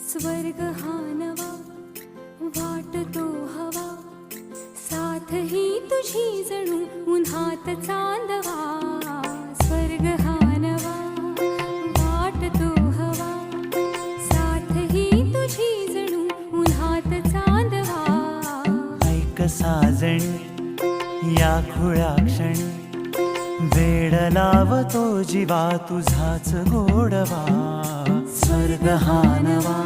स्वर्ग हा नवा वाटतो हवा, साथ ही तुझी जणू उन्हात चांदवा. स्वर्ग हा नवा वाटतो हवा, साथ ही तुझी जणू उन्हात चांदवा. ऐक साजणी या खुळ्या क्षणी, वेड लावतो जीवा तुझाच गोडवा. स्वर्ग हा नवा